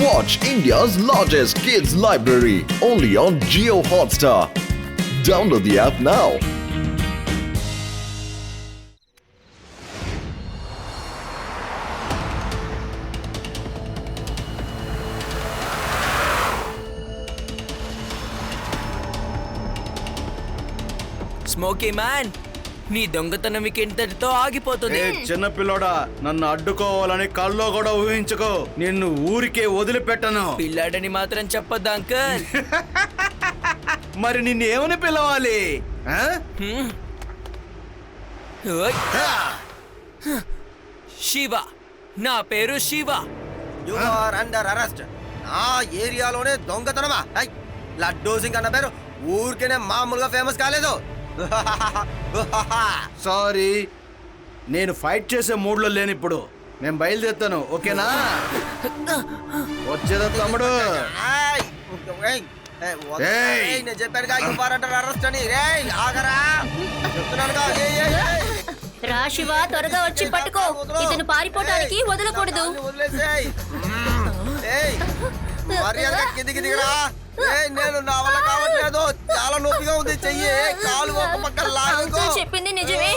Watch India's largest kids library only on Jio Hotstar. Download the app now. Smoky man, నీ దొంగతనం ఇంతటితో ఆగిపోతుంది. చిన్న పిల్లోడా, నన్ను అడ్డుకోవాలని కల్లో కూడా ఊహించుకో. నిన్ను ఊరికే వదిలిపెట్టను. పిల్లాడని మాత్రం చెప్పొద్దు అంకుల్. మరి నిన్ను ఏమని పిలవాలి? ఓయ్. శివ, నా పేరు Shiva. You are under arrest. ఆ ఏరియాలోనే దొంగతనమా? లడ్డూ సింగ్ అన్న పేరు ఊరికేనే మామూలుగా ఫేమస్ కాలేదు. సారీ, నేను ఫైట్ చేసే మూడ్లో లేని ఇప్పుడు. నేను బయలుదేరుతాను, ఓకేనా? వచ్చేదా తమ్ముడు? నేను చెప్పానుగా యు ఆర్ అండర్ అరెస్ట్ అని. రేయ్ ఆగరా, చెప్తున్నానుగా. రా శివ, త్వరగా వచ్చి పట్టుకో. ఇతను పారిపోవడానికి వదలకూడదు. వదిలేసేయ్. మర్యాదగా కిందికి దిగరా. నేను నా వల్ల కావట్లేదు, చాలా నొప్పిగా ఉంది. చెయ్యి కాలు ఒక పక్క లాగకో. చెప్పింది నిజమే,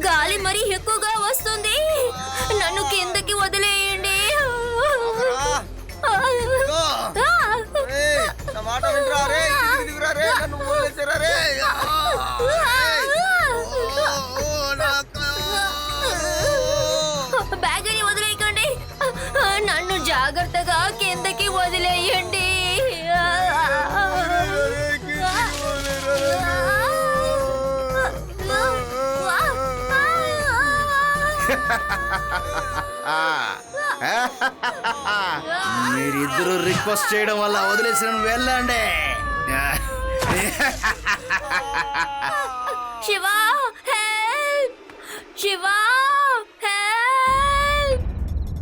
గాలి మరీ ఎక్కువగా వస్తుంది. నన్ను కిందకి వదిలేయండి. నా మాట వినరా రే, దిగురా రే, నన్ను వదిలేసారా రే. బ్యాగ్ని వదిలేయకండి, నన్ను జాగ్రత్తగా కిందకి వదిలేయండి. మీరిద్దరూ రిక్వెస్ట్ చేయడం వల్ల వదిలేసిన వెళ్ళండి. Shiva help, Shiva help.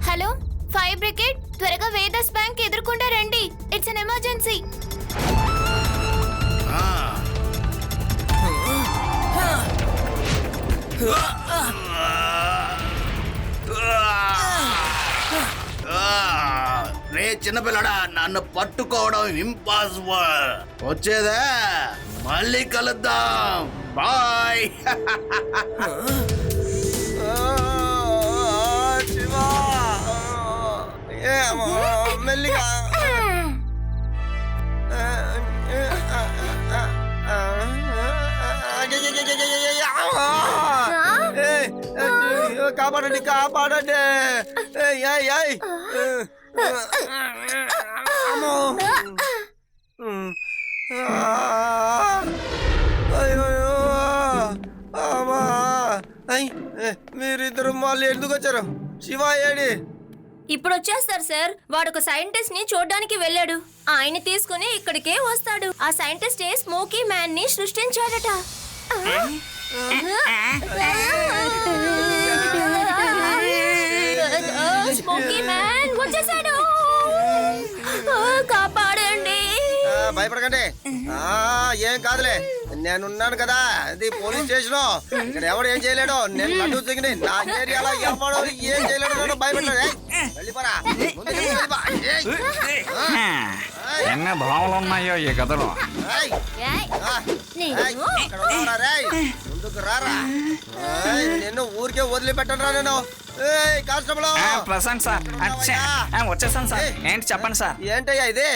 Hello, fire brigade, త్వరగా వేదస్ బ్యాంక్ ఎదుర్కొంటా రండి. It's an emergency. రే చిన్నపిల్లడా, నన్ను పట్టుకోవడం ఇంపాసిబుల్. వచ్చేదా? మళ్ళీ కలుద్దాం. బాయ్. శివా, మెల్లిగా. కాపాడండి, కాపాడండి. మీరిద్దరు మళ్ళీ ఎందుకు వచ్చారు? శివ ఏడి? ఇప్పుడు వచ్చేస్తారు సార్. వాడు ఒక సైంటిస్ట్ ని చూడడానికి వెళ్ళాడు. ఆయన తీసుకుని ఇక్కడికే వస్తాడు. ఆ సైంటిస్ట్ స్మోకీ మ్యాన్ ని సృష్టించాడట. స్మోకీ మ్యాన్ వచ్చేసాడు, కాపాడండి. భయపడకండి, ఏం కాదులే, నేనున్నాను కదా. ఇది పోలీస్ స్టేషన్, ఇక్కడ ఎవడు ఏం చేయలేడు. నేను లడ్డూ సింగ్ని, నా ఏరియాలో ఎవడు ఏం చేయలేడు. నన్ను భయపెట్టాడు. వెళ్ళిపోరా. ఎన్ని భావనలు ఉన్నాయో ఈ కథలో. ముందుకు రారా. నిన్ను ఊరికే వదిలిపెట్టను రా నేను. కానిస్టేబుల్ ప్రశాంత్ సార్, వచ్చేసాను సార్. ఏంటి చెప్పండి సార్. ఏంటయ్యా ఇది?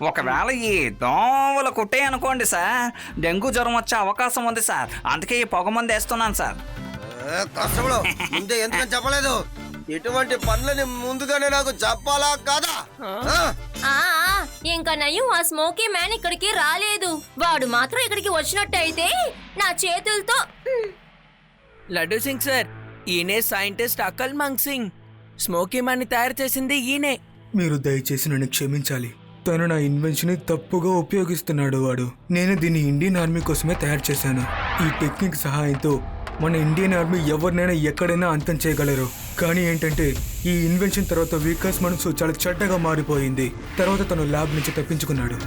ఒకవేళ ఈ దోమలు కుట్టే అనుకోండి సార్, డెంగ్యూ జ్వరం వచ్చే అవకాశం ఉంది సార్. అందుకే ఈ పొగ మందు వేస్తున్నాను సార్. కానిస్టేబుల్, ముందే ఎందుకని చెప్పలేదు? ఇటువంటి పనులని ముందుగానే నాకు చెప్పాలా కాదా? ఇంకా నయం, ఆ స్మోకీ మ్యాన్ ఇక్కడికి రాలేదు. వాడు మాత్రం ఇక్కడికి వచ్చినట్టయితే నా చేతులతో. లడ్డూ సింగ్ సార్, ఈయనే scientist Akal మంగ్ Singh. Smoky man ని తయారు చేసింది ఈయనే. మీరు దయచేసి నన్ను క్షమించాలి. తను నా ఇన్వెన్షన్ ని తప్పుగా ఉపయోగిస్తున్నాడు. వాడు నేను దీన్ని ఇండియన్ ఆర్మీ కోసమే తయారు చేశాను. ఈ టెక్నిక్ సహాయంతో మన ఇండియన్ ఆర్మీ ఎవరినైనా ఎక్కడైనా అంతం చేయగలరు. కానీ ఏంటంటే ఈ ఇన్వెన్షన్ తర్వాత వికాస్ మనసు చాలా చెడ్డగా మారిపోయింది. తర్వాత తను ల్యాబ్ నుంచి తప్పించుకున్నాడు.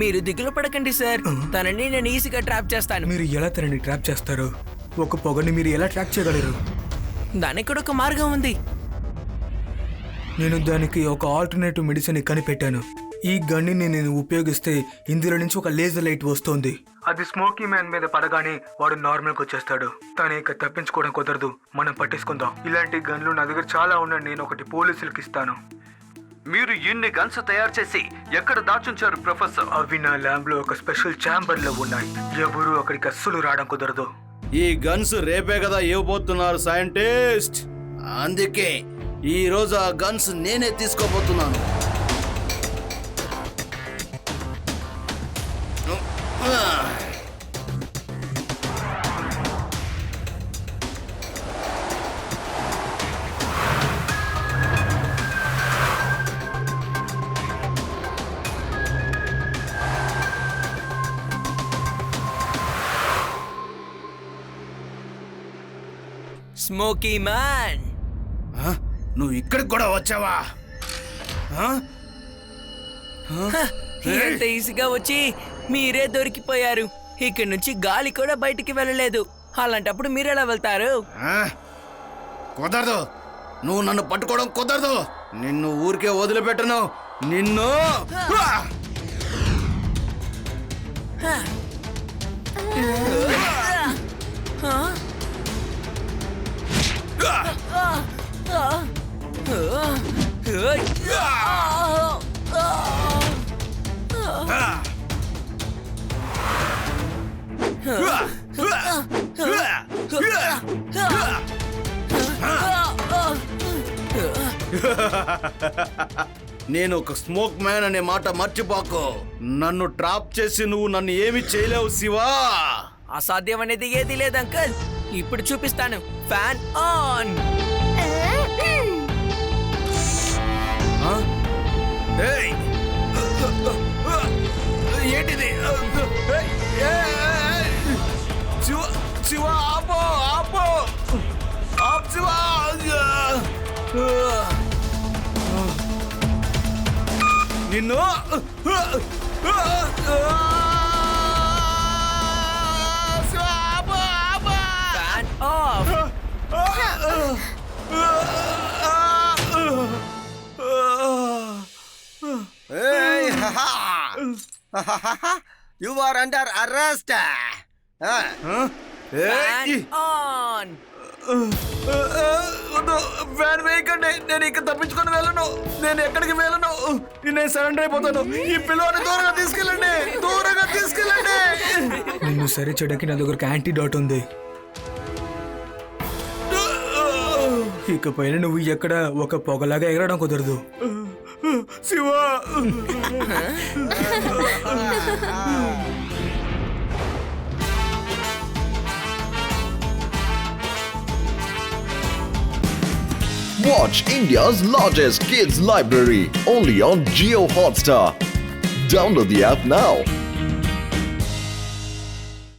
మీరు దిగులు పడకండి సార్, తనని నేను ఈజీగా ట్రాప్ చేస్తాను. మీరు ఎలా తనని ట్రాప్ చేస్తారు? ఒక పొగని మీరు ఎలా ట్రాక్ చేయగలరు? దానికి కూడా ఒక మార్గం ఉంది. నేను దానికి ఒక ఆల్టర్నేటివ్ మెడిసిన్ కనిపెట్టాను. ఈ గన్నిని నేను ఉపయోగిస్తే ఇందులో నుంచి ఒక లేజర్ లైట్ వస్తుంది. అది స్మోకీ మ్యాన్ మీద పడగానే వాడు నార్మల్కి వచ్చేస్తాడు. తను ఇక తప్పించుకోవడం కుదరదు. మనం పట్టేసుకుందాం. ఇలాంటి గన్లు నా దగ్గర చాలా ఉన్నాయి. నేను ఒకటి పోలీసులకు ఇస్తాను. మీరు ఇన్ని గన్స్ తయారు చేసి ఎక్కడ దాచుంచారు ప్రొఫెసర్? అవి నా ల్యాబ్ లో ఒక స్పెషల్ ఛాంబర్ లో ఉన్నాయి. ఎవరు అక్కడికి అస్సలు రావడం కుదరదు. ఈ గన్స్ రేపే కదా ఇవ్వబోతున్నారు సైంటిస్ట్. అందుకే ఈ రోజు ఆ గన్స్ నేనే తీసుకోబోతున్నాను. స్మోకీ మ్యాన్, నువ్వు ఇక్కడికి కూడా వచ్చావా? ఎంత ఈజీగా వచ్చి మీరే దొరికిపోయారు. ఇక్కడి నుంచి గాలి కూడా బయటికి వెళ్ళలేదు. అలాంటప్పుడు మీరెలా వెళ్తారు? కుదరదు. నువ్వు నన్ను పట్టుకోవడం కుదరదు. నిన్ను ఊరికే వదిలిపెట్టను. నిన్ను నేను ఒక స్మోక్ మ్యాన్ అనే మాట మర్చిపోకు. నన్ను ట్రాప్ చేసి నువ్వు నన్ను ఏమి చేయలేవు శివా. అసాధ్యం అనేది ఏది లేదు అంకుల్. ఇప్పుడు చూపిస్తాను. Fan on. ఏంటిది? శివ శివ ఆపో ఆపో ఆప్ శివ. నిన్ను fan off. You are under arrest. Fan on. Fan వేయకండి. నేను ఇక తప్పించుకొని వెళ్ళను. నేను ఎక్కడికి వెళ్ళను. నేను సరెండర్ అయిపోతాను. ఈ పిల్లవాడిని దూరంగా తీసుకెళ్ళండి. దూరంగా తీసుకెళ్ళండి. నిన్ను సరి చేయడానికి నా దగ్గర యాంటీడాట్ ఉంది. ఇకపైన నువ్వు ఎక్కడ ఒక పొగలాగా ఎగరడం కుదరదు. Shiva. Watch India's largest kids library only on Jio Hotstar. Download the app now.